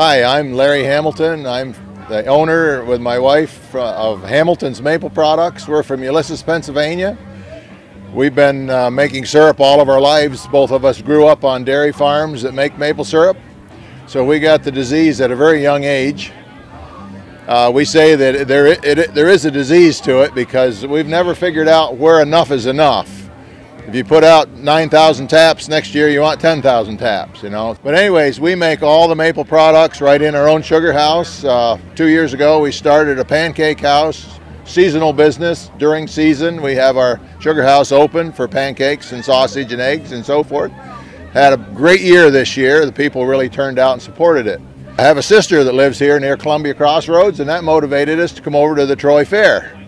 Hi, I'm Larry Hamilton. I'm the owner with my wife of Hamilton's Maple Products. We're from Ulysses, Pennsylvania. We've been making syrup all of our lives. Both of us grew up on dairy farms that make maple syrup. So we got the disease at a very young age. We say that there is a disease to it because we've never figured out where enough is enough. If you put out 9,000 taps, next year you want 10,000 taps, you know. But anyways, we make all the maple products right in our own sugar house. 2 years ago we started a pancake house, seasonal business. During season we have our sugar house open for pancakes and sausage and eggs and so forth. Had a great year this year. The people really turned out and supported it. I have a sister that lives here near Columbia Crossroads, and that motivated us to come over to the Troy Fair.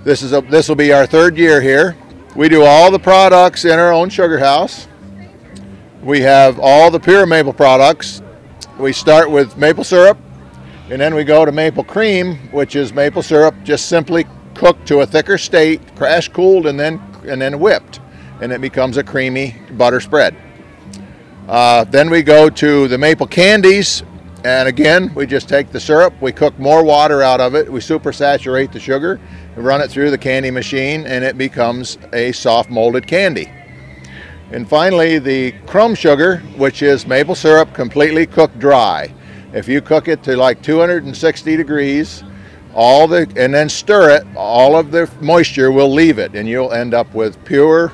This will be our 3rd year here. We do all the products in our own sugar house. We have all the pure maple products. We start with maple syrup, and then we go to maple cream, which is maple syrup just simply cooked to a thicker state, crash cooled, and then whipped, and it becomes a creamy butter spread. Then we go to the maple candies, and again we just take the syrup, we cook more water out of it, we supersaturate the sugar, run it through the candy machine, and it becomes a soft molded candy. And finally, the crumb sugar, which is maple syrup completely cooked dry. If you cook it to like 260 degrees and then stir it, all of the moisture will leave it, and you'll end up with pure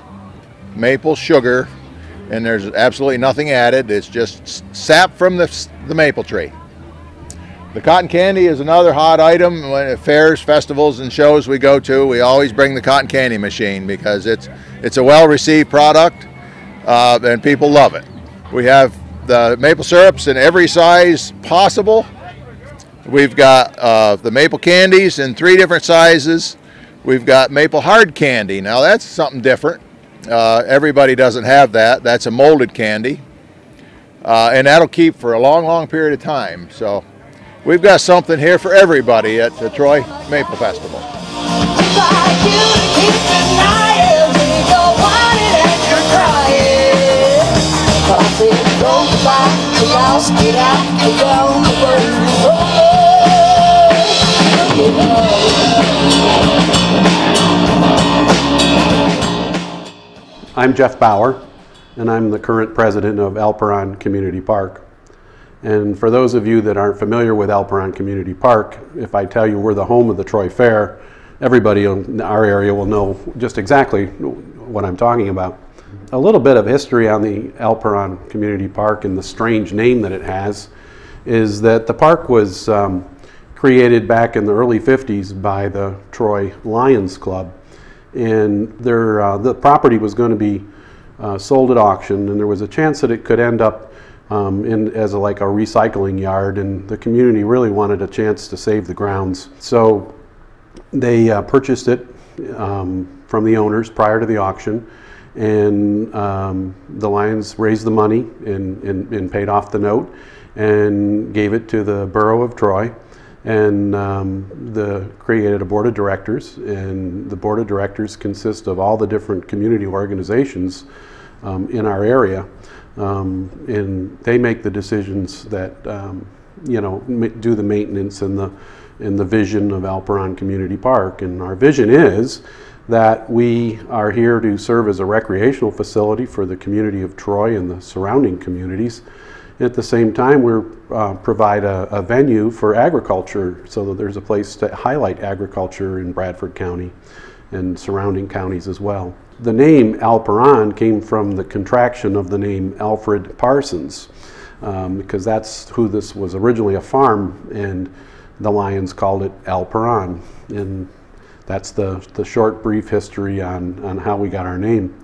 maple sugar, and there's absolutely nothing added. It's just sap from the maple tree. The cotton candy is another hot item. At fairs, festivals, and shows we go to, we always bring the cotton candy machine because it's a well-received product and people love it. We have the maple syrups in every size possible. We've got the maple candies in 3 different sizes. We've got maple hard candy. Now that's something different. Everybody doesn't have that. That's a molded candy. And that'll keep for a long, long period of time. So we've got something here for everybody at the Troy Maple Festival. I'm Jeff Bauer, and I'm the current president of Alperon Community Park. And for those of you that aren't familiar with Alperon Community Park, if I tell you we're the home of the Troy Fair, everybody in our area will know just exactly what I'm talking about. A little bit of history on the Alperon Community Park and the strange name that it has is that the park was created back in the early 50s by the Troy Lions Club, and the property was going to be sold at auction, and there was a chance that it could end up as like a recycling yard, and the community really wanted a chance to save the grounds. So they purchased it from the owners prior to the auction, and the Lions raised the money and paid off the note and gave it to the Borough of Troy, and created a board of directors, and the board of directors consist of all the different community organizations in our area. And they make the decisions that you know, do the maintenance and the vision of Alperon Community Park. And our vision is that we are here to serve as a recreational facility for the community of Troy and the surrounding communities. At the same time, we provide a venue for agriculture, so that there's a place to highlight agriculture in Bradford County and surrounding counties as well. The name Alperon came from the contraction of the name Alfred Parsons, because that's who this was originally a farm, and the Lions called it Alperon. And that's the short, brief history on how we got our name.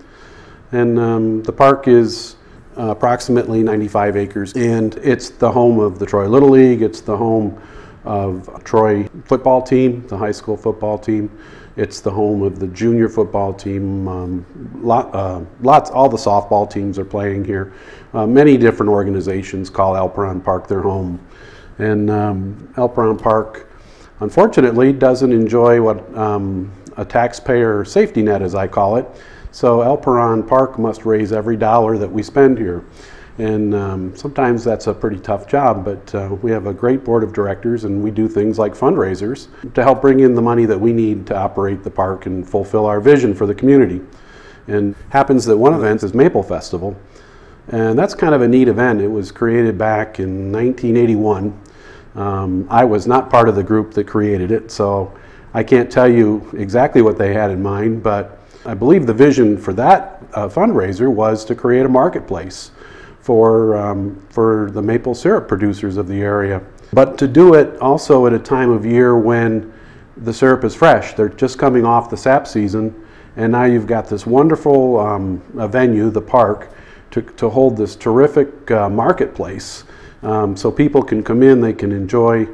And the park is approximately 95 acres, and it's the home of the Troy Little League. It's the home of Troy football team, the high school football team. It's the home of the junior football team. All the softball teams are playing here. Many different organizations call Alperon Park their home. And Alperon Park, unfortunately, doesn't enjoy what a taxpayer safety net, as I call it. So Alperon Park must raise every dollar that we spend here. And sometimes that's a pretty tough job, but we have a great board of directors, and we do things like fundraisers to help bring in the money that we need to operate the park and fulfill our vision for the community. And happens that one event is Maple Festival, and that's kind of a neat event. It was created back in 1981. I was not part of the group that created it, so I can't tell you exactly what they had in mind, but I believe the vision for that fundraiser was to create a marketplace for the maple syrup producers of the area. But to do it also at a time of year when the syrup is fresh. They're just coming off the sap season, and now you've got this wonderful venue, the park, to hold this terrific marketplace. So people can come in, they can enjoy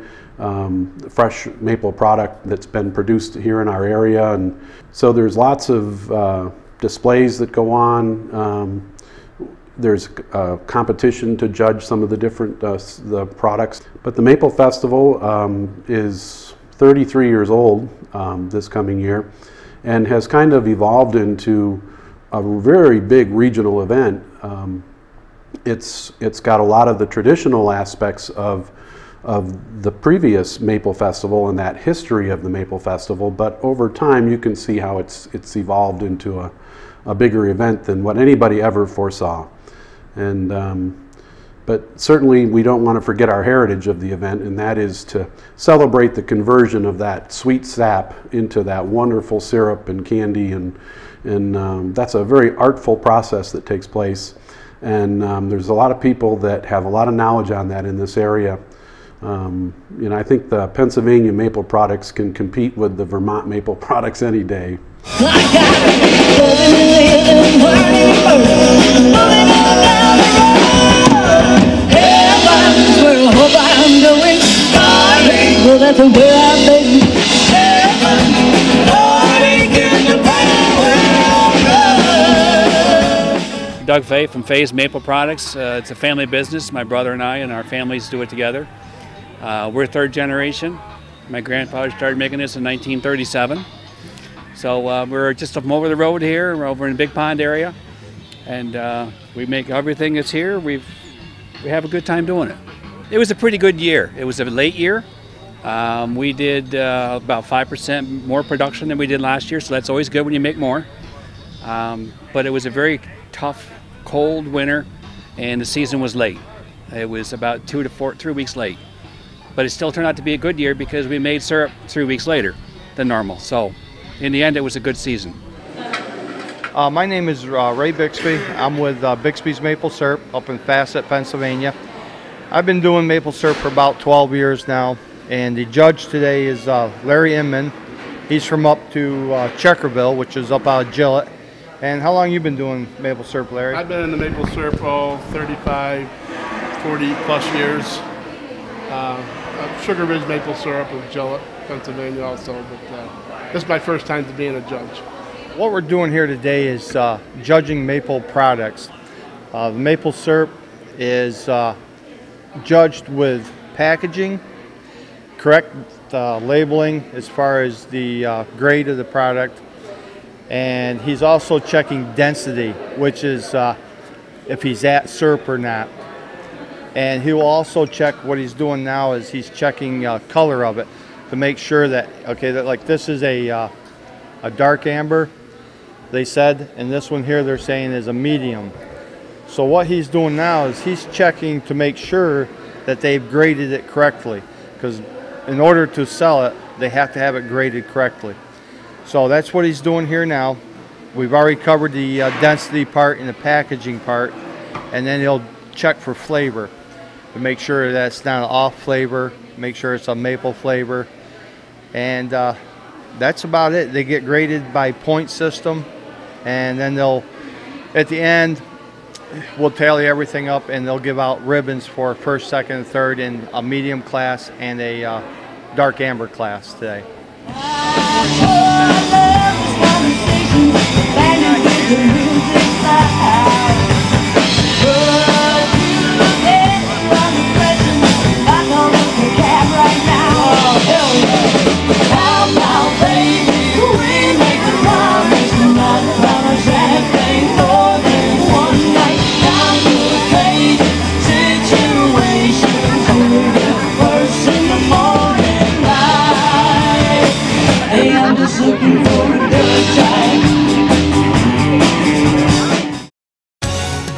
fresh maple product that's been produced here in our area. And so there's lots of displays that go on. There's a competition to judge some of the different the products. But the Maple Festival is 33 years old this coming year, and has kind of evolved into a very big regional event. It's got a lot of the traditional aspects of the previous Maple Festival and that history of the Maple Festival, but over time you can see how it's evolved into a bigger event than what anybody ever foresaw. And but certainly we don't want to forget our heritage of the event, and that is to celebrate the conversion of that sweet sap into that wonderful syrup and candy, and that's a very artful process that takes place. And there's a lot of people that have a lot of knowledge on that in this area. I think the Pennsylvania maple products can compete with the Vermont maple products any day. Doug Fay from Fay's Maple Products. It's a family business. My brother and I and our families do it together. We're third generation. My grandfather started making this in 1937. So we're just from over the road here. We're over in the Big Pond area, and we make everything that's here. We have a good time doing it. It was a pretty good year. It was a late year. We did about 5% more production than we did last year, so that's always good when you make more. But it was a very tough, cold winter, and the season was late. It was about 2 to 3 weeks late. But it still turned out to be a good year because we made syrup 3 weeks later than normal. So in the end, it was a good season. My name is Ray Bixby. I'm with Bixby's Maple Syrup up in Facet, Pennsylvania. I've been doing maple syrup for about 12 years now, and the judge today is Larry Inman. He's from up to Checkerville, which is up out of Gillett. And how long you been doing maple syrup, Larry? I've been in the maple syrup 35, 40 plus years. Sugar Ridge maple syrup of Gillett, Pennsylvania also, but this is my first time to being a judge. What we're doing here today is judging maple products. The maple syrup is judged with packaging, correct labeling as far as the grade of the product, and he's also checking density, which is if he's at syrup or not. And he will also check, what he's doing now is he's checking color of it to make sure that, okay, that like this is a dark amber, they said, and this one here they're saying is a medium. So what he's doing now is he's checking to make sure that they've graded it correctly, because in order to sell it, they have to have it graded correctly. So that's what he's doing here now. We've already covered the density part and the packaging part, and then he'll check for flavor to make sure that it's not an off flavor, make sure it's a maple flavor, and that's about it. They get graded by point system, and then they'll, at the end, we'll tally everything up, and they'll give out ribbons for first, second, and third in a medium class and a dark amber class today. Champagne more than one night, down to the crazy.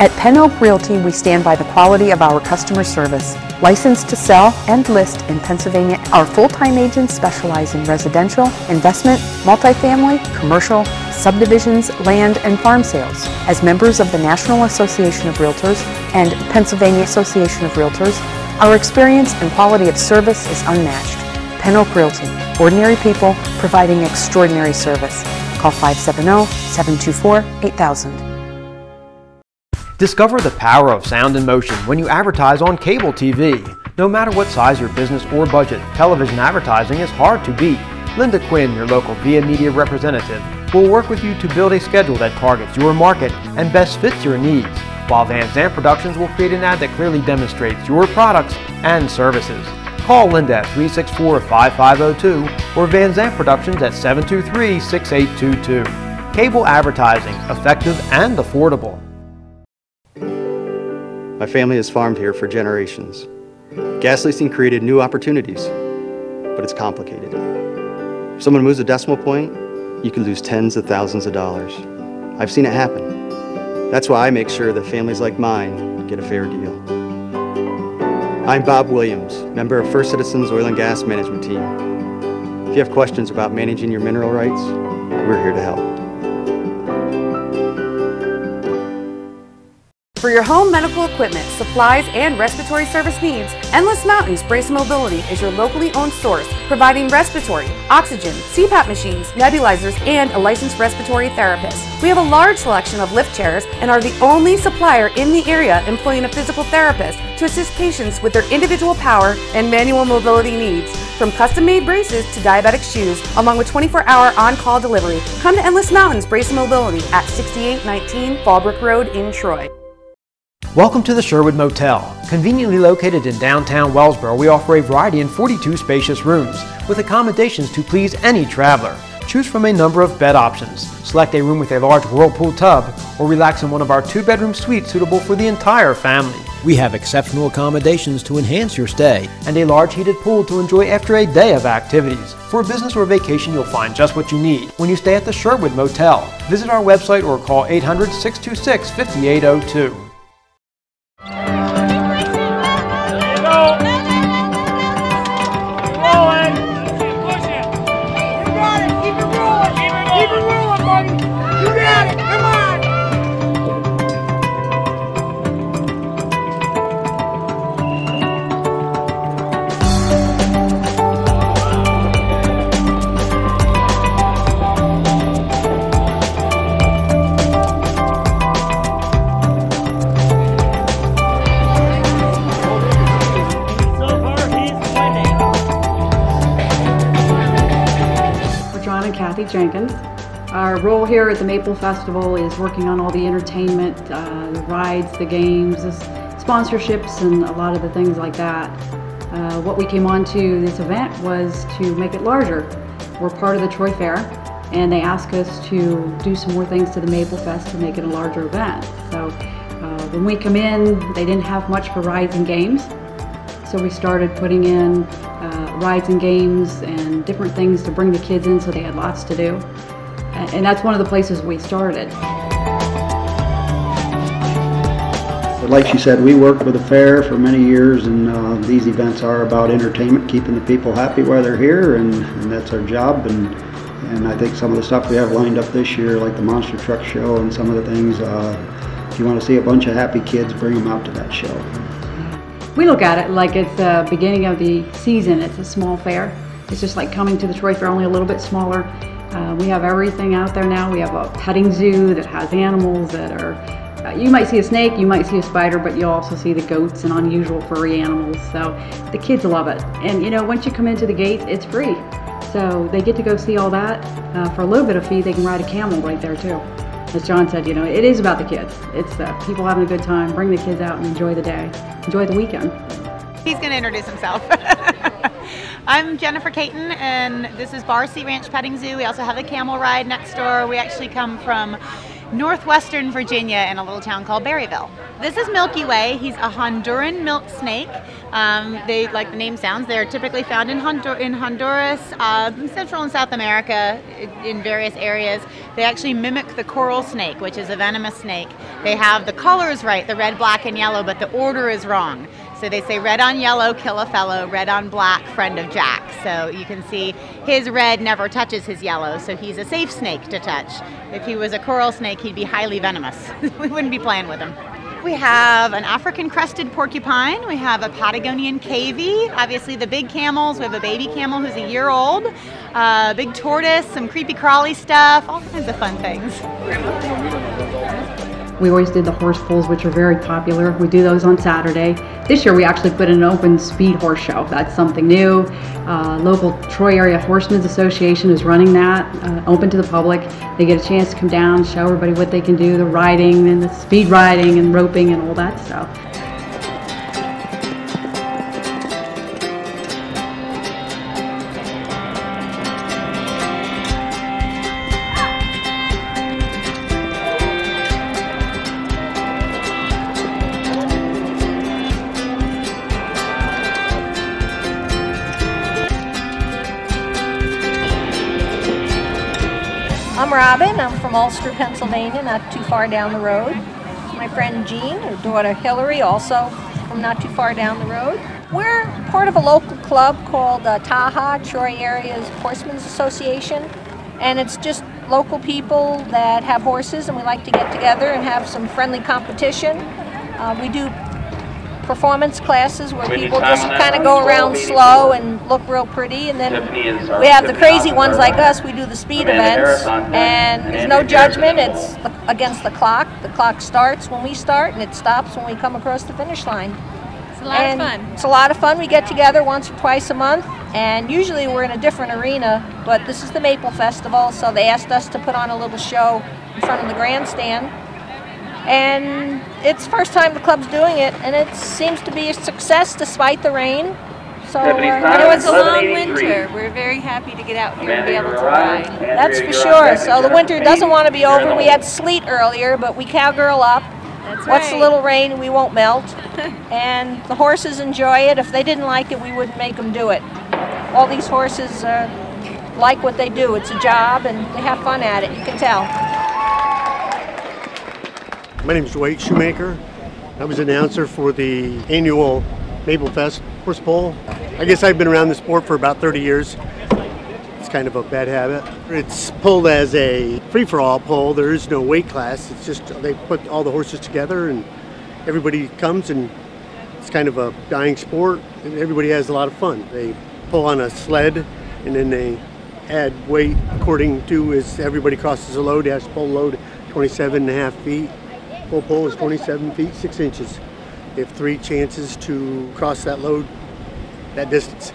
At Penn Oak Realty, we stand by the quality of our customer service. Licensed to sell and list in Pennsylvania, our full-time agents specialize in residential, investment, multifamily, commercial, subdivisions, land, and farm sales. As members of the National Association of Realtors and Pennsylvania Association of Realtors, our experience and quality of service is unmatched. Penn Oak Realty, ordinary people providing extraordinary service. Call 570-724-8000. Discover the power of sound and motion when you advertise on cable TV. No matter what size your business or budget, television advertising is hard to beat. Linda Quinn, your local Via Media representative, will work with you to build a schedule that targets your market and best fits your needs, while Van Zandt Productions will create an ad that clearly demonstrates your products and services. Call Linda at 364-5502 or Van Zandt Productions at 723-6822. Cable advertising, effective and affordable. My family has farmed here for generations. Gas leasing created new opportunities, but it's complicated. If someone moves a decimal point, you can lose tens of thousands of dollars. I've seen it happen. That's why I make sure that families like mine get a fair deal. I'm Bob Williams, member of First Citizens Oil and Gas Management Team. If you have questions about managing your mineral rights, we're here to help. For your home medical equipment, supplies, and respiratory service needs, Endless Mountains Brace Mobility is your locally owned source, providing respiratory, oxygen, CPAP machines, nebulizers, and a licensed respiratory therapist. We have a large selection of lift chairs and are the only supplier in the area employing a physical therapist to assist patients with their individual power and manual mobility needs. From custom-made braces to diabetic shoes, along with 24-hour on-call delivery, come to Endless Mountains Brace Mobility at 6819 Fallbrook Road in Troy. Welcome to the Sherwood Motel. Conveniently located in downtown Wellsboro, we offer a variety in 42 spacious rooms with accommodations to please any traveler. Choose from a number of bed options. Select a room with a large whirlpool tub or relax in one of our 2-bedroom suites suitable for the entire family. We have exceptional accommodations to enhance your stay and a large heated pool to enjoy after a day of activities. For a business or vacation, you'll find just what you need when you stay at the Sherwood Motel. Visit our website or call 800-626-5802. Kathy Jenkins. Our role here at the Maple Festival is working on all the entertainment, the rides, the games, the sponsorships, and a lot of the things like that. What we came on to this event was to make it larger. We're part of the Troy Fair, and they asked us to do some more things to the Maple Fest to make it a larger event. So when we come in, they didn't have much for rides and games, so we started putting in rides and games and different things to bring the kids in so they had lots to do. And that's one of the places we started. But like she said, we worked with the fair for many years, and these events are about entertainment, keeping the people happy while they're here, and that's our job. And I think some of the stuff we have lined up this year, like the Monster Truck Show and some of the things, if you want to see a bunch of happy kids, bring them out to that show. We look at it like it's the beginning of the season. It's a small fair. It's just like coming to the Troy Fair, only a little bit smaller. We have everything out there now. We have a petting zoo that has animals that are, you might see a snake, you might see a spider, but you'll also see the goats and unusual furry animals. So the kids love it. And you know, once you come into the gates, it's free. So they get to go see all that. For a little bit of fee, they can ride a camel right there too. As John said, you know, it is about the kids. It's people having a good time. Bring the kids out and enjoy the day. Enjoy the weekend. He's going to introduce himself. I'm Jennifer Caton, and this is Bar Sea Ranch Petting Zoo. We also have a camel ride next door. We actually come from northwestern Virginia in a little town called Berryville. This is Milky Way. He's a Honduran milk snake. They, like the name sounds, they're typically found in Honduras, Central and South America, in various areas. They actually mimic the coral snake, which is a venomous snake. They have the colors right, the red, black, and yellow, but the order is wrong. So they say red on yellow, kill a fellow, red on black, friend of Jack. So you can see his red never touches his yellow, so he's a safe snake to touch. If he was a coral snake, he'd be highly venomous. We wouldn't be playing with him. We have an African crested porcupine. We have a Patagonian cavy. Obviously the big camels. We have a baby camel who's a year old. Big tortoise, some creepy crawly stuff, all kinds of fun things. We always did the horse pulls, which are very popular. We do those on Saturday. This year we actually put in an open speed horse show. That's something new. Local Troy Area Horsemen's Association is running that, open to the public. They get a chance to come down, show everybody what they can do, the riding and the speed riding and roping and all that stuff. I'm Robin. I'm from Ulster, Pennsylvania, not too far down the road. My friend Jean, her daughter Hillary, also from not too far down the road. We're part of a local club called TAHA, Troy Area's Horsemen's Association, and it's just local people that have horses, and we like to get together and have some friendly competition. We do performance classes where people just kind of go around slow and look real pretty, and then we have the crazy ones like us. We do the speed events, and there's no judgment. It's against the clock. The clock starts when we start, and it stops when we come across the finish line. It's a lot of fun. It's a lot of fun. We get together once or twice a month, and usually we're in a different arena, but this is the Maple Festival, so they asked us to put on a little show in front of the grandstand. And it's the first time the club's doing it, and it seems to be a success despite the rain. So I know it's a long winter. We're very happy to get out here and be able to ride. That's for sure. So the winter doesn't want to be over. We had sleet earlier, but we cowgirl up. That's What's right. a little rain, we won't melt. And the horses enjoy it. If they didn't like it, we wouldn't make them do it. All these horses like what they do. It's a job, and they have fun at it. You can tell. My name is Dwight Shoemaker. I was announcer for the annual Maple Fest horse pull. I guess I've been around the sport for about 30 years. It's kind of a bad habit. It's pulled as a free-for-all pull. There is no weight class. It's just they put all the horses together and everybody comes, and it's kind of a dying sport, and everybody has a lot of fun. They pull on a sled, and then they add weight according to as everybody crosses a load. They have to pull a load 27.5 feet. Full pull is 27 feet 6 inches. They have 3 chances to cross that load, that distance.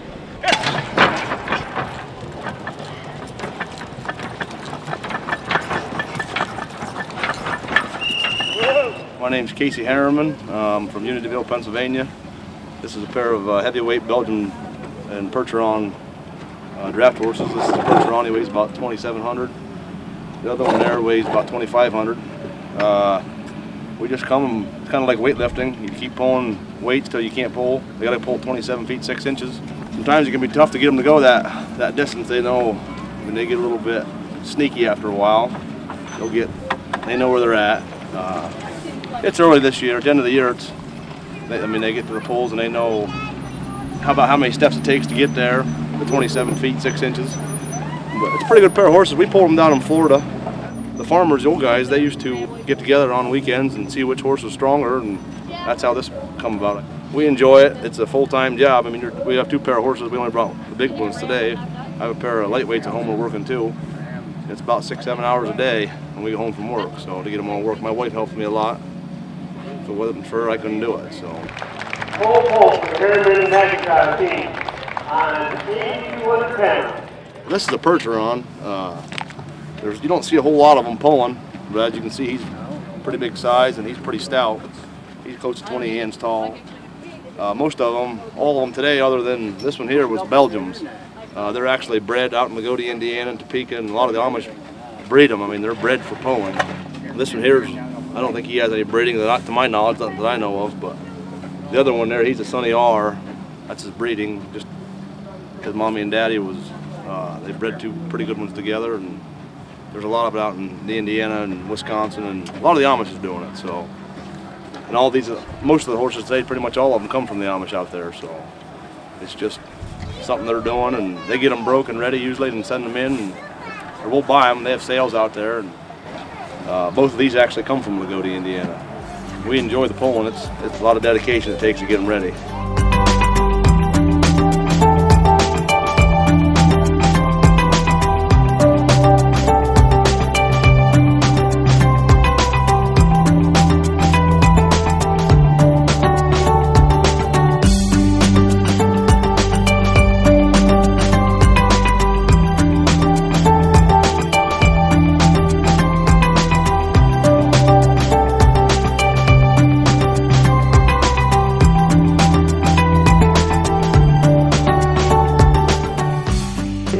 My name's Casey Harriman. I'm from Unityville, Pennsylvania. This is a pair of heavyweight Belgian and Percheron draft horses. This is a Percheron. He weighs about 2,700. The other one there weighs about 2,500. We just come, it's kind of like weightlifting. You keep pulling weights till you can't pull. They got to pull 27 feet 6 inches. Sometimes it can be tough to get them to go that distance. They know when they get a little bit sneaky after a while. They know where they're at. It's early this year. At the end of the year, they get to the pulls and they know how many steps it takes to get there. The 27 feet 6 inches. But it's a pretty good pair of horses. We pulled them down in Florida. The farmers, the old guys, they used to get together on weekends and see which horse was stronger, and that's how this come about. We enjoy it. It's a full-time job. I mean, we have 2 pair of horses. We only brought the big ones today. I have a pair of lightweights at home we're working too. It's about 6-7 hours a day when we get home from work. So to get them all work, my wife helps me a lot. If it wasn't for her, I couldn't do it. So. Full pull for the Pyramid Magic Drive team on 8200 pounds. This is a Percheron. You don't see a whole lot of them pulling, but as you can see, he's pretty big size and he's pretty stout. He's close to 20 hands tall. Most of them, all of them today, other than this one here, was Belgians. They're actually bred out in Lagodi, Indiana, and Topeka, and a lot of the Amish breed them. I mean, they're bred for pulling. This one here, I don't think he has any breeding to my knowledge, that I know of, but the other one there, he's a Sonny R. That's his breeding, just because Mommy and Daddy was, they bred two pretty good ones together, and there's a lot of it out in the Indiana and Wisconsin, and a lot of the Amish is doing it, so. And all these, most of the horses today, pretty much all of them come from the Amish out there, so it's just something they're doing, and they get them broke and ready usually and send them in, or we'll buy them. They have sales out there, and both of these actually come from Lagodi, Indiana. We enjoy the pulling. It's a lot of dedication it takes to get them ready.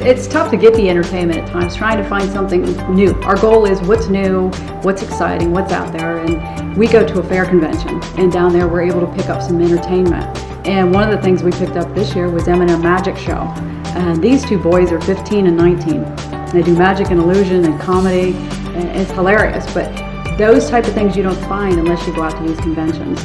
It's tough to get the entertainment at times, trying to find something new. Our goal is what's new, what's exciting, what's out there, and we go to a fair convention, and down there we're able to pick up some entertainment. And one of the things we picked up this year was M&M Magic Show. And these two boys are 15 and 19. They do magic and illusion and comedy, and it's hilarious, but those type of things you don't find unless you go out to these conventions.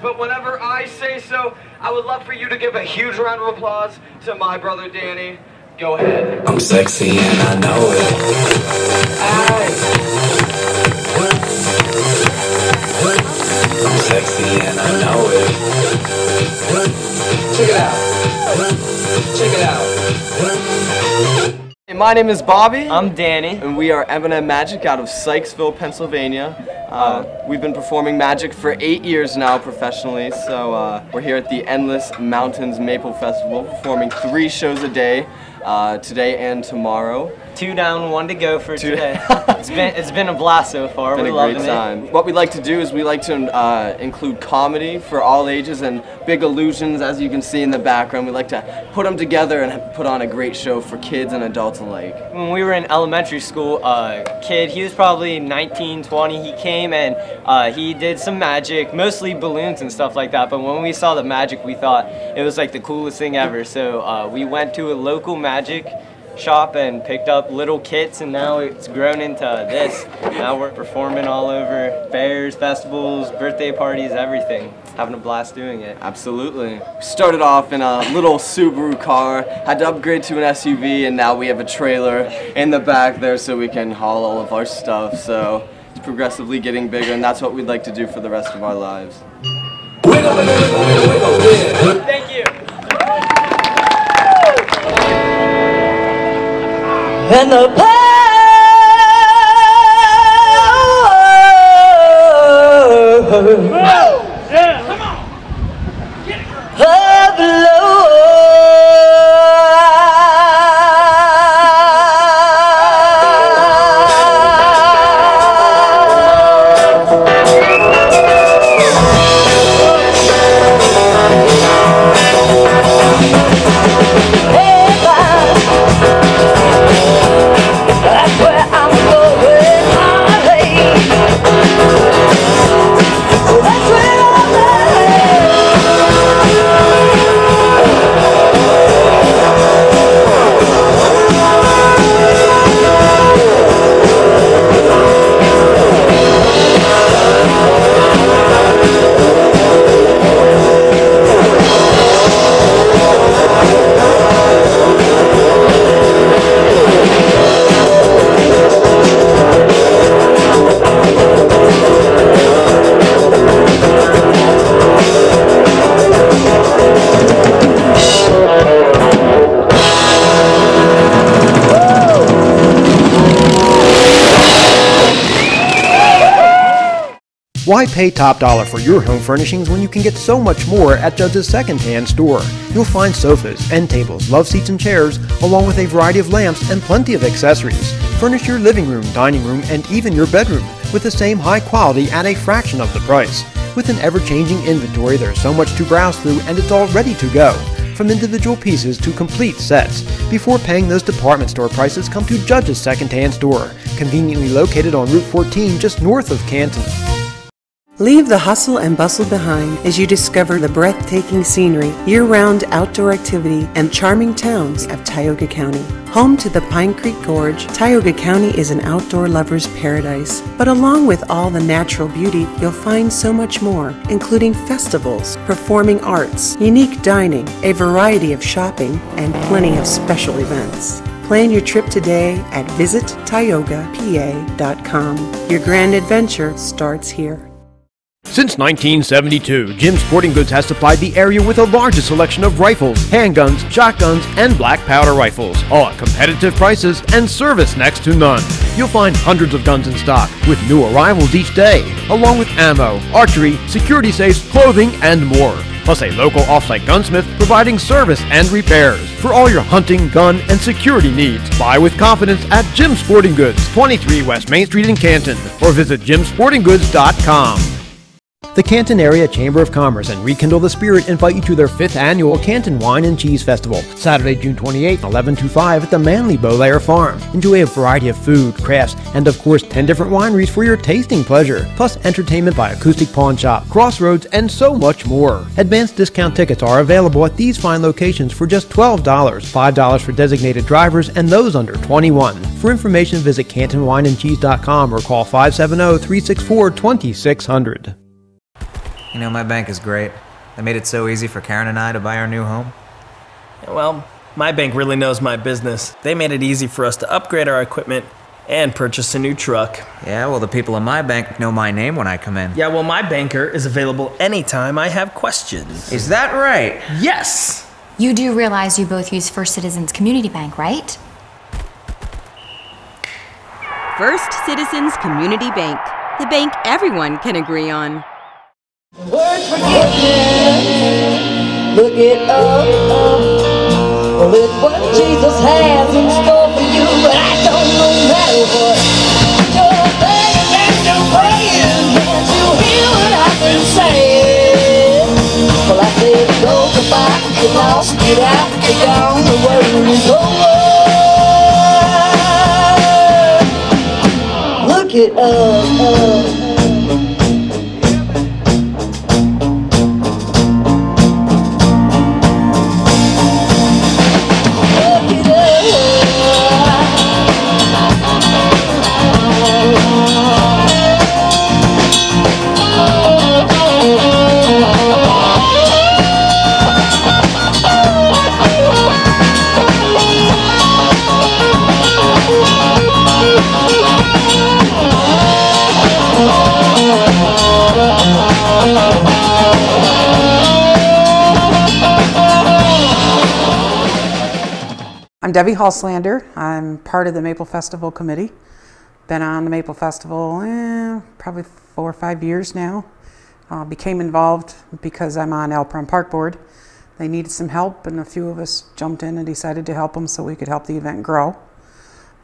But whenever I say so, I would love for you to give a huge round of applause to my brother Danny. Go ahead. I'm sexy and I know it. I'm sexy and I know it. Check it out. Check it out. Hey, my name is Bobby. I'm Danny. And we are M&M Magic out of Sykesville, Pennsylvania. We've been performing magic for 8 years now professionally, so we're here at the Endless Mountains Maple Festival performing 3 shows a day, today and tomorrow. 2 down, 1 to go for today. It's been a blast so far. We're loving it. It's been a great time. What we like to do is we like to include comedy for all ages and big illusions, as you can see in the background. We like to put them together and put on a great show for kids and adults alike. When we were in elementary school, a kid, he was probably 19, 20, he came and he did some magic, mostly balloons and stuff like that, but when we saw the magic, we thought it was like the coolest thing ever. So we went to a local magic shop and picked up little kits, and now it's grown into this. Now we're performing all over fairs, festivals, birthday parties, everything. Having a blast doing it. Absolutely. We started off in a little Subaru car, had to upgrade to an SUV, and now we have a trailer in the back there so we can haul all of our stuff. So it's progressively getting bigger, and that's what we'd like to do for the rest of our lives. Wiggle, wiggle, wiggle, wiggle, wiggle, yeah. Thank you. And the power yeah, come on. Get it. Of the Lord. That's where I'm going, that's where I'm Why pay top dollar for your home furnishings when you can get so much more at Judge's secondhand store? You'll find sofas, end tables, love seats and chairs, along with a variety of lamps and plenty of accessories. Furnish your living room, dining room, and even your bedroom with the same high quality at a fraction of the price. With an ever-changing inventory, there's so much to browse through and it's all ready to go. From individual pieces to complete sets. Before paying those department store prices, come to Judge's secondhand store, conveniently located on Route 14 just north of Canton. Leave the hustle and bustle behind as you discover the breathtaking scenery, year-round outdoor activity, and charming towns of Tioga County. Home to the Pine Creek Gorge, Tioga County is an outdoor lover's paradise. But along with all the natural beauty, you'll find so much more, including festivals, performing arts, unique dining, a variety of shopping, and plenty of special events. Plan your trip today at visittioga.pa.com. Your grand adventure starts here. Since 1972, Jim's Sporting Goods has supplied the area with the largest selection of rifles, handguns, shotguns, and black powder rifles, all at competitive prices and service next to none. You'll find hundreds of guns in stock, with new arrivals each day, along with ammo, archery, security safes, clothing, and more. Plus a local off-site gunsmith providing service and repairs for all your hunting, gun, and security needs. Buy with confidence at Jim's Sporting Goods, 23 West Main Street in Canton, or visit jimsportinggoods.com. The Canton Area Chamber of Commerce and Rekindle the Spirit invite you to their 5th annual Canton Wine and Cheese Festival, Saturday, June 28th, 11 to 5 at the Manly Beaulair Farm. Enjoy a variety of food, crafts, and of course 10 different wineries for your tasting pleasure, plus entertainment by Acoustic Pawn Shop, Crossroads, and so much more. Advanced discount tickets are available at these fine locations for just $12, $5 for designated drivers and those under 21. For information, visit CantonWineandCheese.com or call 570-364-2600. You know, my bank is great. They made it so easy for Karen and I to buy our new home. Well, my bank really knows my business. They made it easy for us to upgrade our equipment and purchase a new truck. Yeah, well, the people in my bank know my name when I come in. Yeah, well, my banker is available anytime I have questions. Is that right? Yes! You do realize you both use First Citizens Community Bank, right? First Citizens Community Bank, the bank everyone can agree on. Word forgiveness, look it up. Well, it's what Jesus has in store for you, but I don't know matter what. You're begging and you're praying, can't you hear what I've been saying? Well, I said go goodbye, get lost, get out, get down, the world is over. Look it up. I'm Debbie Halslander. I'm part of the Maple Festival Committee. Been on the Maple Festival probably 4 or 5 years now. Became involved because I'm on Alpron Park Board. They needed some help and a few of us jumped in and decided to help them so we could help the event grow.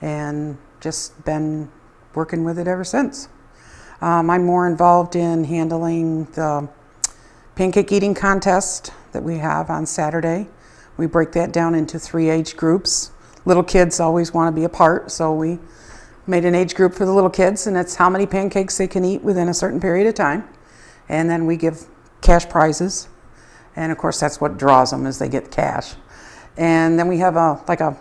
And just been working with it ever since. I'm more involved in handling the pancake eating contest that we have on Saturday. We break that down into 3 age groups. Little kids always want to be a part, so we made an age group for the little kids, and it's how many pancakes they can eat within a certain period of time. And then we give cash prizes, and of course that's what draws them, is they get cash. And then we have like a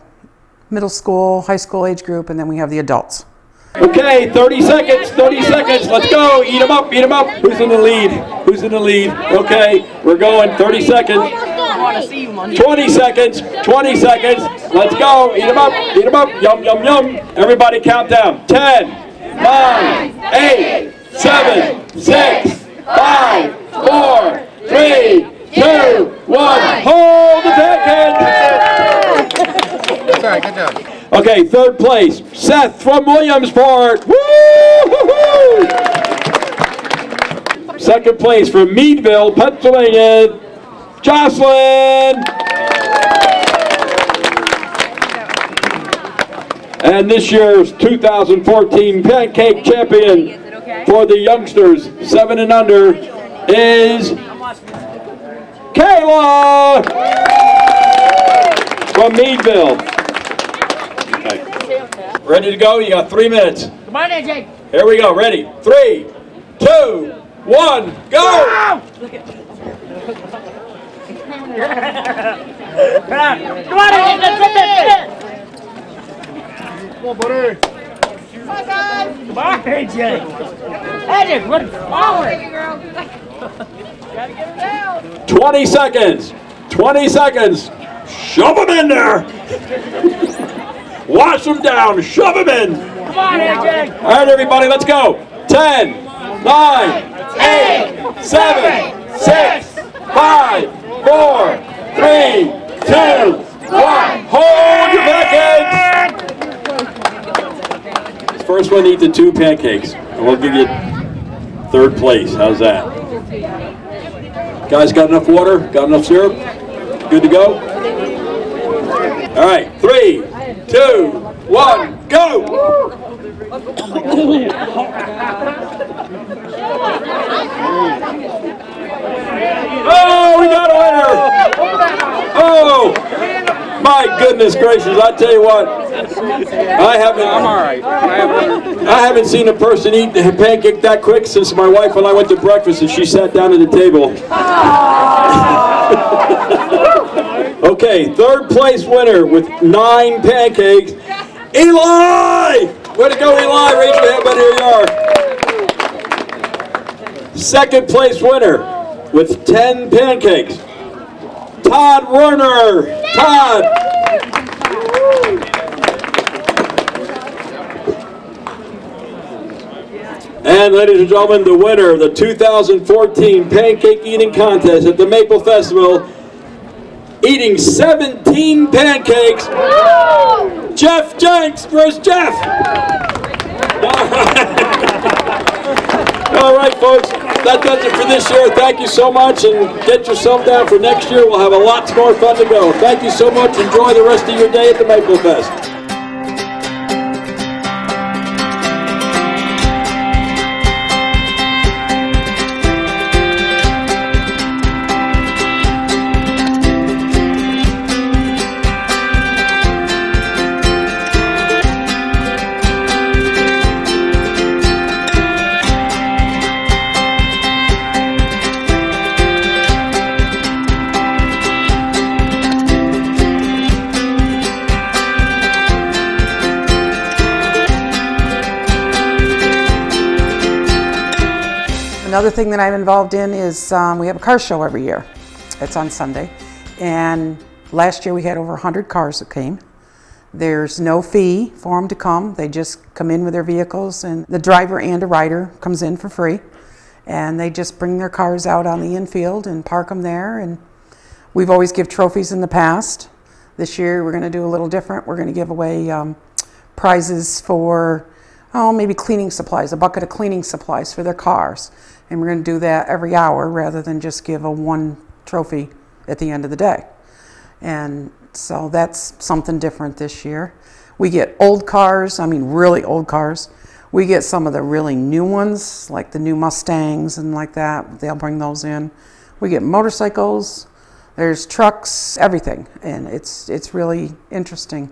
middle school, high school age group, and then we have the adults. Okay, 30 seconds, 30 seconds. Let's go. Eat them up, eat them up. Who's in the lead? Who's in the lead? Okay, we're going. 30 seconds. 20 seconds, 20 seconds. Let's go. Eat them up, eat them up. Yum, yum, yum. Everybody count down. 10, 9, 8, 7, 6, 5, 4, 3, 2, 1. Hold the pancake. That's all right, good job. Okay, third place, Seth from Williamsport. Woo-hoo-hoo! Second place from Meadville, Pennsylvania, Jocelyn. And this year's 2014 Pancake Champion for the youngsters 7 and under is Kayla from Meadville. Okay. Ready to go? You got 3 minutes. Come on, AJ. Here we go. Ready? 3, 2, 1, go! Look at. Come on, AJ. Let's get that. Come on, buddy. Come on, guys. Come on, AJ. AJ, run forward. Gotta get her down. 20 seconds. 20 seconds. Shove them in there. Wash them down. Shove them in. Come on, AJ. All right, everybody, let's go. 10, 9, 8, 7, 6, 5, 4, 3, 2, 1. Hold your pancakes. First one to eat the 2 pancakes, and we'll give you third place. How's that? Guys, got enough water? Got enough syrup? Good to go? All right, 3, 2, 1, go! Oh, we got a winner! Oh, my goodness gracious! I tell you what, I haven't seen a person eat a pancake that quick since my wife and I went to breakfast and she sat down at the table. Okay, third place winner with 9 pancakes, Eli! Way to go, Eli! Raise your hand, but here you are. Second place winner with 10 pancakes, Todd Werner. Todd! And ladies and gentlemen, the winner of the 2014 Pancake Eating Contest at the Maple Festival, eating 17 pancakes, Jeff Jenks. Where's Jeff? All right, folks, that does it for this year. Thank you so much, and get yourself down for next year. We'll have a lot more fun to go. Thank you so much. Enjoy the rest of your day at the Maple Fest. Another thing that I'm involved in is we have a car show every year. It's on Sunday. And last year we had over 100 cars that came. There's no fee for them to come. They just come in with their vehicles, and the driver and a rider comes in for free. And they just bring their cars out on the infield and park them there. And we've always given trophies in the past. This year we're going to do a little different. We're going to give away prizes for, maybe cleaning supplies, a bucket of cleaning supplies for their cars. And we're going to do that every hour rather than just give a one trophy at the end of the day. And so that's something different this year. We get old cars, I mean really old cars. We get some of the really new ones, like the new Mustangs and like that. They'll bring those in. We get motorcycles, there's trucks, everything. And it's really interesting.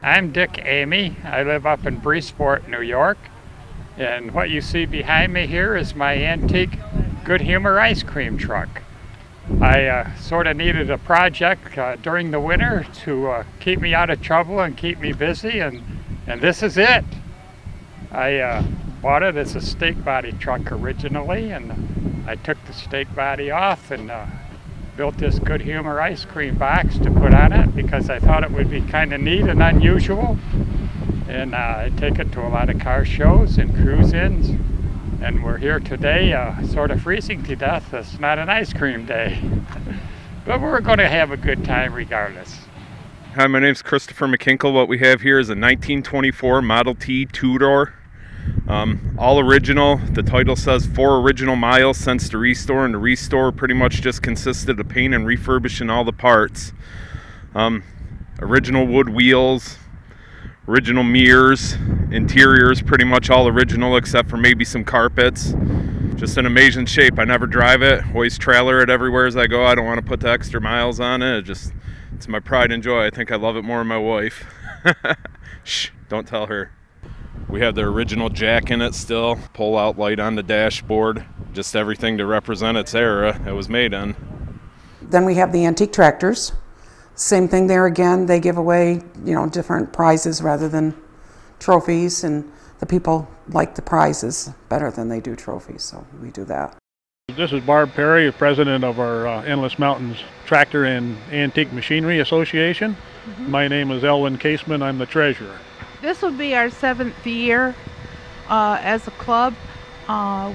I'm Dick Amy. I live up in Breesport, New York. And what you see behind me here is my antique Good Humor ice cream truck. I sort of needed a project during the winter to keep me out of trouble and keep me busy, and this is it. I bought it as a steak body truck originally, and I took the steak body off and built this Good Humor ice cream box to put on it because I thought it would be kind of neat and unusual. And I take it to a lot of car shows and cruise-ins. And we're here today sort of freezing to death. It's not an ice cream day. But we're going to have a good time regardless. Hi, my name's Christopher McKinkle. What we have here is a 1924 Model T two-door. All original. The title says 4 original miles since the restore, and the restore pretty much just consisted of paint and refurbishing all the parts. Original wood wheels, original mirrors, interiors pretty much all original except for maybe some carpets. Just in amazing shape. I never drive it, always trailer it everywhere as I go. I don't want to put the extra miles on it. It's my pride and joy. I think I love it more than my wife. Shh, don't tell her. We have the original jack in it still, pull out light on the dashboard, just everything to represent its era it was made in. Then we have the antique tractors. Same thing there again, they give away, different prizes rather than trophies, and the people like the prizes better than they do trophies, so we do that. This is Barb Perry, president of our Endless Mountains Tractor and Antique Machinery Association. My name is Elwin Caseman, I'm the treasurer. This will be our 7th year as a club.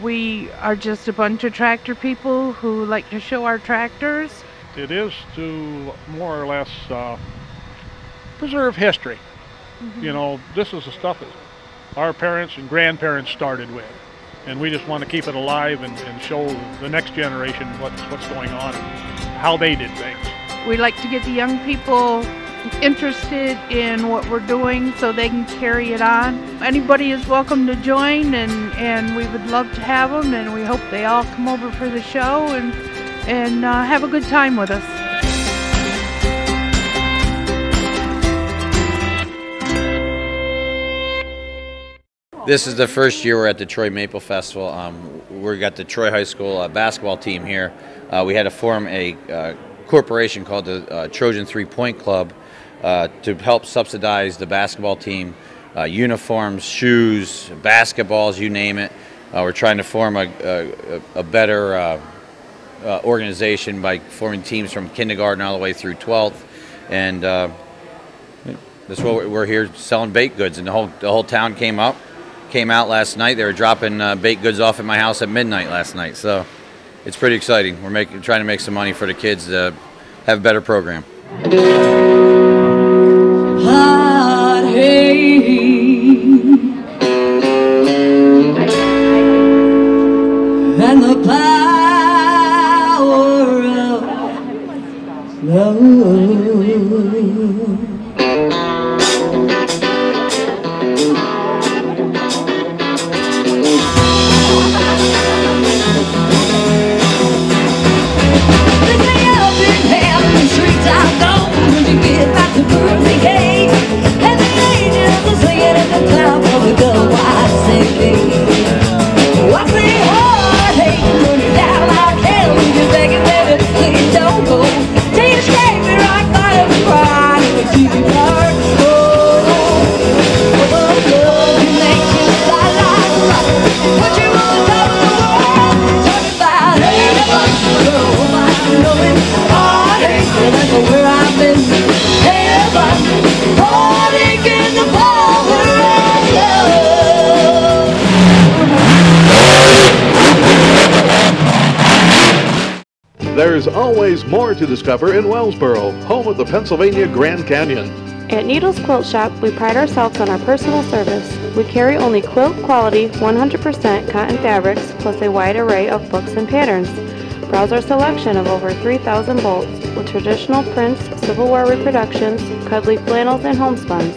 We are just a bunch of tractor people who like to show our tractors. It is to more or less preserve history. This is the stuff that our parents and grandparents started with, and we just want to keep it alive and show the next generation what's going on and how they did things. We like to get the young people interested in what we're doing so they can carry it on. Anybody is welcome to join, and we would love to have them, and we hope they all come over for the show and have a good time with us. This is the first year we're at the Troy Maple Festival. We got the Troy High School basketball team here. We had to form a corporation called the Trojan 3-Point Club to help subsidize the basketball team, uniforms, shoes, basketballs, you name it. We're trying to form a better organization by forming teams from kindergarten all the way through 12th, and that's what we're here selling baked goods. And the whole town came out last night. They were dropping baked goods off at my house at midnight last night, so it's pretty exciting. We're trying to make some money for the kids to have a better program. Hot hay and the power of love. Don't go, take a straight, There's always more to discover in Wellsboro, home of the Pennsylvania Grand Canyon. At Needles Quilt Shop, we pride ourselves on our personal service. We carry only quilt quality 100% cotton fabrics plus a wide array of books and patterns. Browse our selection of over 3,000 bolts with traditional prints, Civil War reproductions, cuddly flannels, and homespuns.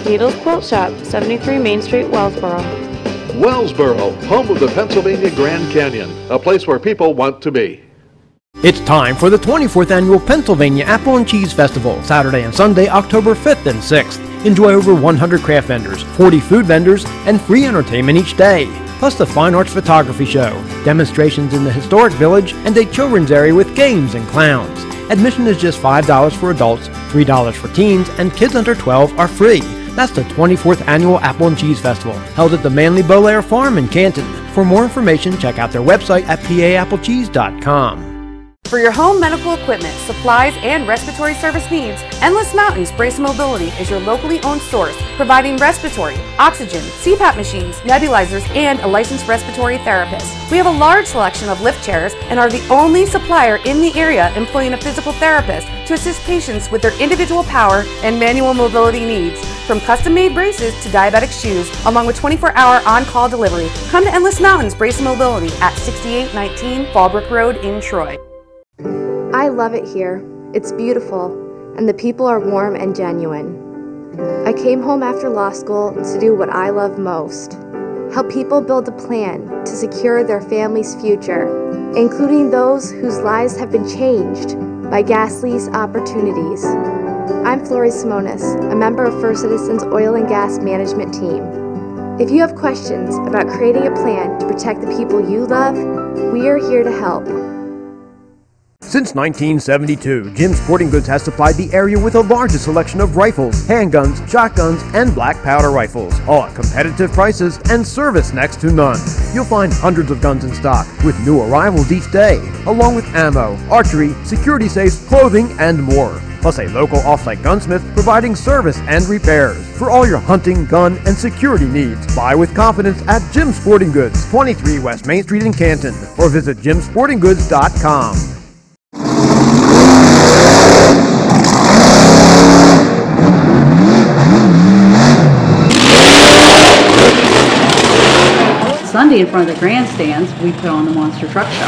Needles Quilt Shop, 73 Main Street, Wellsboro. Wellsboro, home of the Pennsylvania Grand Canyon, a place where people want to be. It's time for the 24th Annual Pennsylvania Apple and Cheese Festival, Saturday and Sunday, October 5th and 6th. Enjoy over 100 craft vendors, 40 food vendors, and free entertainment each day. Plus the Fine Arts Photography Show, demonstrations in the Historic Village, and a children's area with games and clowns. Admission is just $5 for adults, $3 for teens, and kids under 12 are free. That's the 24th Annual Apple and Cheese Festival, held at the Manly Belair Farm in Canton. For more information, check out their website at paapplecheese.com. For your home medical equipment, supplies, and respiratory service needs, Endless Mountains Brace Mobility is your locally owned source, providing respiratory, oxygen, CPAP machines, nebulizers, and a licensed respiratory therapist. We have a large selection of lift chairs and are the only supplier in the area employing a physical therapist to assist patients with their individual power and manual mobility needs. From custom-made braces to diabetic shoes, along with 24-hour on-call delivery, come to Endless Mountains Brace Mobility at 6819 Fallbrook Road in Troy. I love it here. It's beautiful, and the people are warm and genuine. I came home after law school to do what I love most, help people build a plan to secure their family's future, including those whose lives have been changed by gas lease opportunities. I'm Flori Simonis, a member of First Citizens Oil and Gas Management Team. If you have questions about creating a plan to protect the people you love, we are here to help. Since 1972, Jim Sporting Goods has supplied the area with the largest selection of rifles, handguns, shotguns, and black powder rifles, all at competitive prices and service next to none. You'll find hundreds of guns in stock, with new arrivals each day, along with ammo, archery, security safes, clothing, and more. Plus a local off-site gunsmith providing service and repairs for all your hunting, gun, and security needs. Buy with confidence at Jim Sporting Goods, 23 West Main Street in Canton, or visit jimsportinggoods.com. Sunday in front of the grandstands, we put on the Monster Truck Show.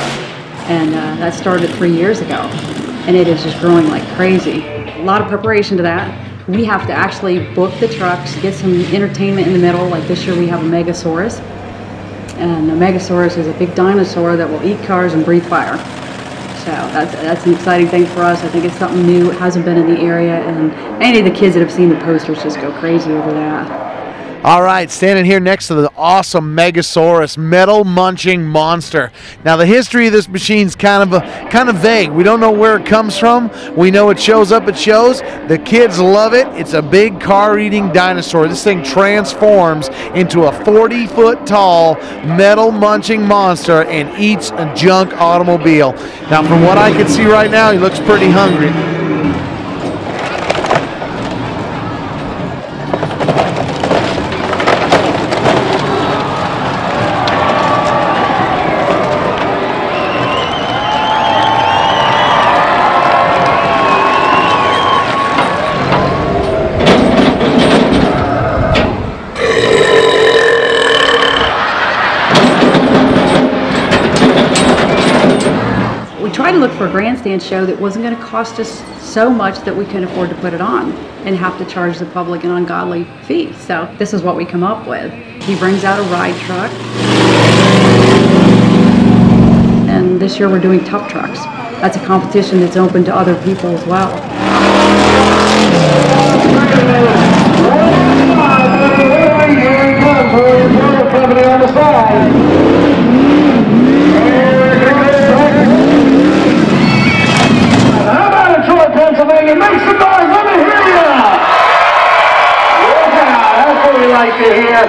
And that started 3 years ago. And it is just growing like crazy. A lot of preparation to that. We have to actually book the trucks, get some entertainment in the middle. Like this year we have a Megasaurus. And the Megasaurus is a big dinosaur that will eat cars and breathe fire. So that's an exciting thing for us. I think it's something new. It hasn't been in the area. And any of the kids that have seen the posters just go crazy over that. All right, standing here next to the awesome Megasaurus, metal munching monster. Now the history of this machine's kind of vague. We don't know where it comes from. We know it shows up at shows. The kids love it. It's a big car-eating dinosaur. This thing transforms into a 40-foot tall metal munching monster and eats a junk automobile. Now from what I can see right now, he looks pretty hungry. Look for a grandstand show that wasn't going to cost us so much that we couldn't afford to put it on and have to charge the public an ungodly fee. So this is what we come up with. He brings out a ride truck, and this year we're doing tough trucks. That's a competition that's open to other people as well. Pennsylvania, make some noise, let me hear you! Yeah, that's what we like to hear.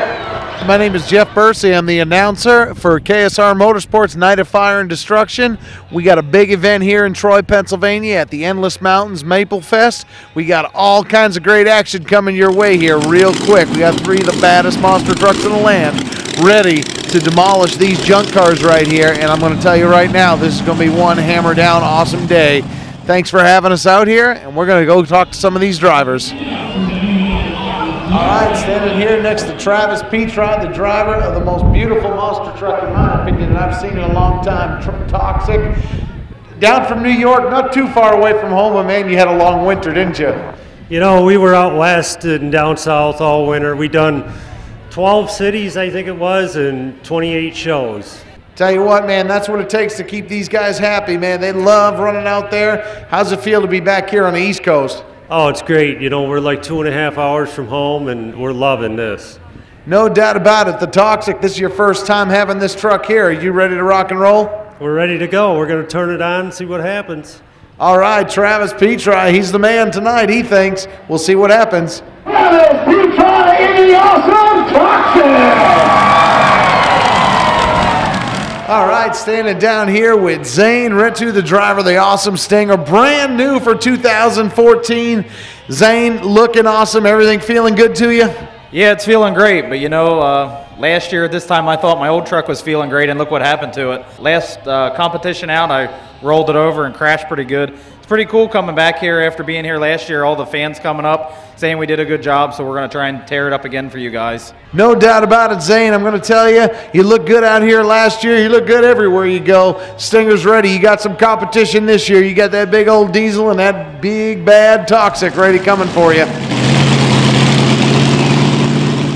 My name is Jeff Bursey. I'm the announcer for KSR Motorsports Night of Fire and Destruction. We got a big event here in Troy, Pennsylvania at the Endless Mountains Maple Fest. We got all kinds of great action coming your way here real quick. We got 3 of the baddest monster trucks in the land ready to demolish these junk cars right here. And I'm going to tell you right now, this is going to be one hammer down awesome day. Thanks for having us out here, and we're going to go talk to some of these drivers. All right, standing here next to Travis Petrod, the driver of the most beautiful monster truck, in my opinion, that I've seen in a long time, Toxic. Down from New York, not too far away from home, but man, you had a long winter, didn't you? You know, we were out west and down south all winter. We done 12 cities, I think it was, and 28 shows. Tell you what, man, that's what it takes to keep these guys happy, man. They love running out there. How's it feel to be back here on the East Coast? Oh, it's great. You know, we're like 2.5 hours from home, and we're loving this. No doubt about it. The Toxic, this is your first time having this truck here. Are you ready to rock and roll? We're ready to go. We're going to turn it on and see what happens. All right, Travis Petrod, he's the man tonight, he thinks. We'll see what happens. Travis Petrod in the awesome Toxic! All right, standing down here with Zane Ritu, the driver of the awesome Stinger, brand new for 2014. Zane, looking awesome. Everything feeling good to you? Yeah, it's feeling great. But, you know, last year at this time I thought my old truck was feeling great, and look what happened to it. Last competition out, I rolled it over and crashed pretty good. It's pretty cool coming back here after being here last year, all the fans coming up saying we did a good job, so we're going to try and tear it up again for you guys. No doubt about it, Zane. I'm going to tell you, you look good out here last year. You look good everywhere you go. Stinger's ready. You got some competition this year. You got that big old diesel and that big bad Toxic ready coming for you.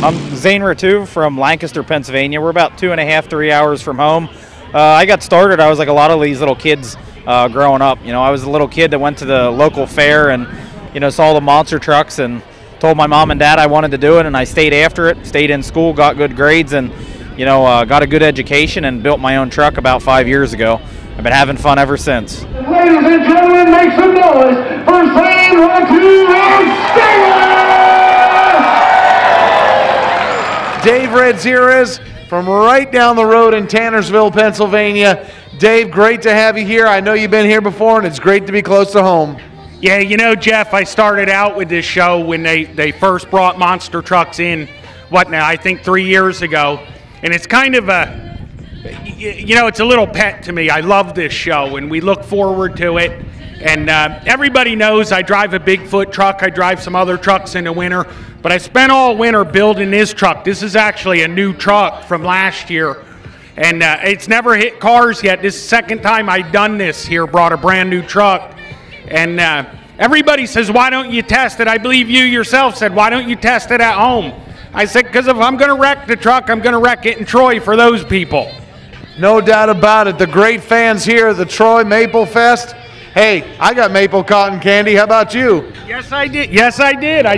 I'm Zane Ritu from Lancaster, Pennsylvania. We're about 2.5, 3 hours from home. I got started, I was like a lot of these little kids growing up. You know, I was a little kid that went to the local fair and, you know, saw the monster trucks and told my mom and dad I wanted to do it, and I stayed after it, stayed in school, got good grades, and, you know, got a good education and built my own truck about 5 years ago. I've been having fun ever since. Ladies and gentlemen, make some noise for Zane Ritu and Stinger! Dave Radzirez from right down the road in Tannersville, Pennsylvania. Dave, great to have you here. I know you've been here before, and it's great to be close to home. Yeah, you know, Jeff, I started out with this show when they first brought monster trucks in, I think 3 years ago. And it's kind of a, you know, it's a little pet to me. I love this show, and we look forward to it. And everybody knows I drive a Bigfoot truck. I drive some other trucks in the winter. But I spent all winter building this truck. This is actually a new truck from last year. And it's never hit cars yet. This is the second time I've done this here, brought a brand new truck. And everybody says, why don't you test it? I believe you yourself said, why don't you test it at home? I said, because if I'm going to wreck the truck, I'm going to wreck it in Troy for those people. No doubt about it. The great fans here at the Troy Maple Fest. Hey, I got maple cotton candy. How about you? Yes, I did. Yes, I did. I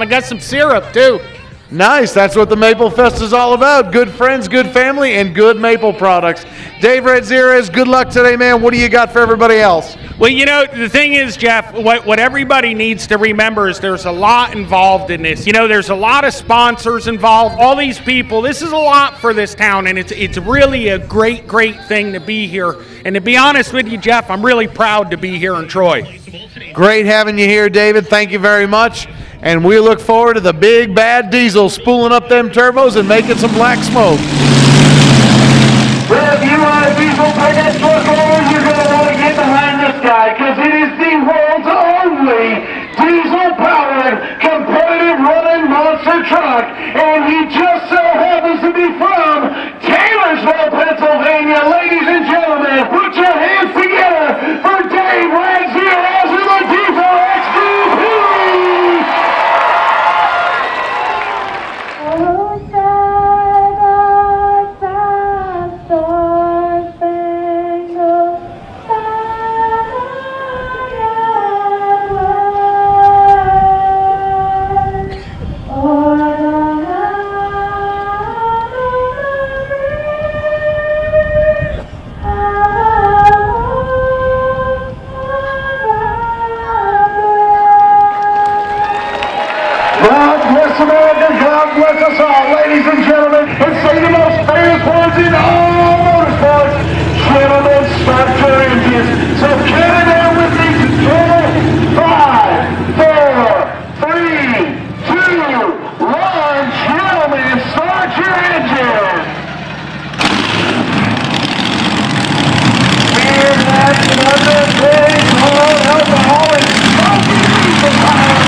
got some syrup, too. Nice. That's what the Maple Fest is all about. Good friends, good family, and good maple products. Dave Radzirez, good luck today, man. What do you got for everybody else? Well, you know, the thing is, Jeff, what everybody needs to remember is there's a lot involved in this. You know, there's a lot of sponsors involved, all these people. This is a lot for this town, and it's really a great, great thing to be here. And to be honest with you, Jeff, I'm really proud to be here in Troy. Great having you here, David. Thank you very much. And we look forward to the big bad diesel spooling up them turbos and making some black smoke. Well, if you want a diesel play that truck over, you're going to want to get behind this guy, because it is the world's only diesel-powered, competitive running monster truck. And he just so happens to be from Taylorsville, Pennsylvania. Ladies and gentlemen, put your hands together for Dave Radzirez of the Diesel XDP! unicorns in all motorsports. Gentlemen, start your engines. So count it down with me. 5, 4, 3, 2, 1. Gentlemen, start your engines. We're not another day for alcoholic smoking diesel power.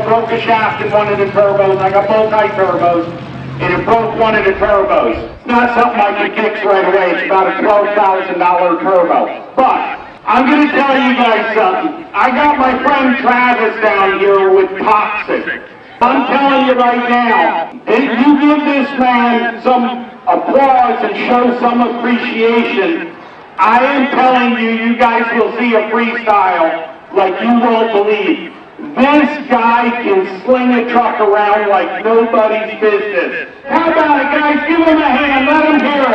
Broke a shaft in one of the turbos. I got multi-turbos, and it broke one of the turbos. It's not something I can fix right away. It's about a $12,000 turbo. But I'm going to tell you guys something. I got my friend Travis down here with Toxic. I'm telling you right now, if you give this man some applause and show some appreciation, I am telling you, you guys will see a freestyle like you won't believe. This guy can sling a truck around like nobody's business. How about it, guys? Give him a hand. Let him hear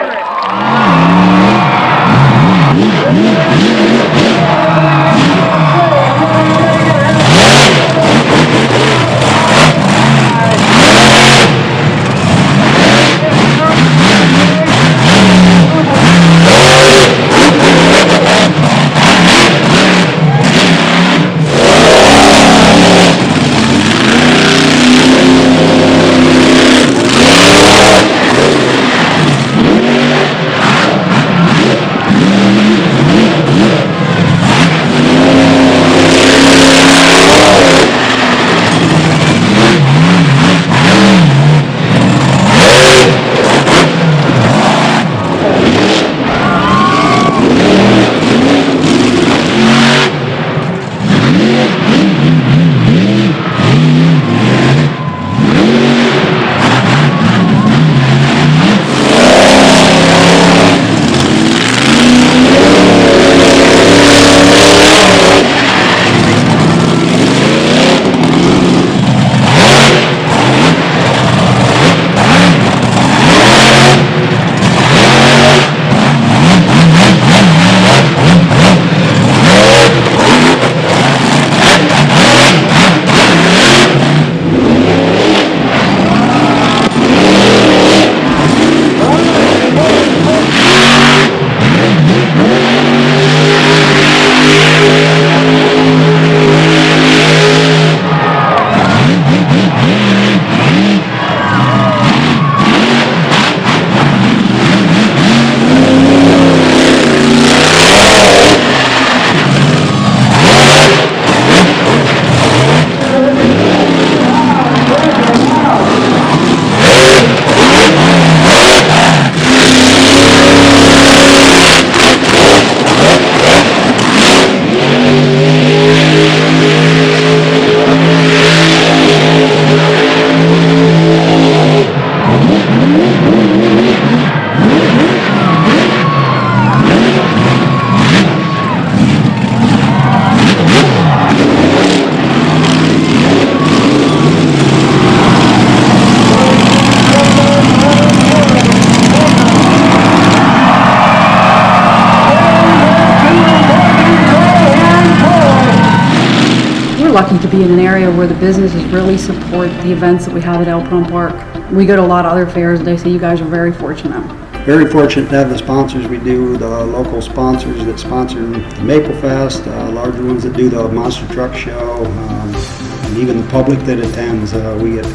lucky to be in an area where the businesses really support the events that we have at Elpron Park. We go to a lot of other fairs and they say you guys are very fortunate. Very fortunate to have the sponsors we do, the local sponsors that sponsor the Maple Fest, larger ones that do the Monster Truck Show, and even the public that attends. We get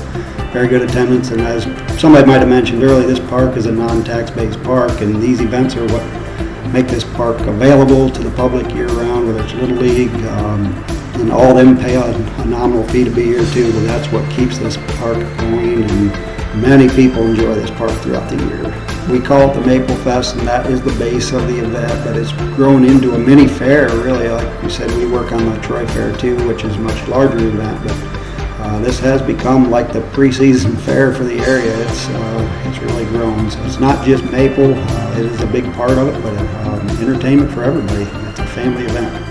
very good attendance, and as somebody might have mentioned earlier, this park is a non-tax based park, and these events are what make this park available to the public year-round, whether it's Little League, and all of them pay a nominal fee to be here too, but that's what keeps this park going, and many people enjoy this park throughout the year. We call it the Maple Fest, and that is the base of the event, but it's grown into a mini fair, really. Like we said, we work on the Troy Fair too, which is a much larger event, but this has become like the preseason fair for the area. It's really grown. So it's not just Maple, it is a big part of it, but entertainment for everybody. It's a family event.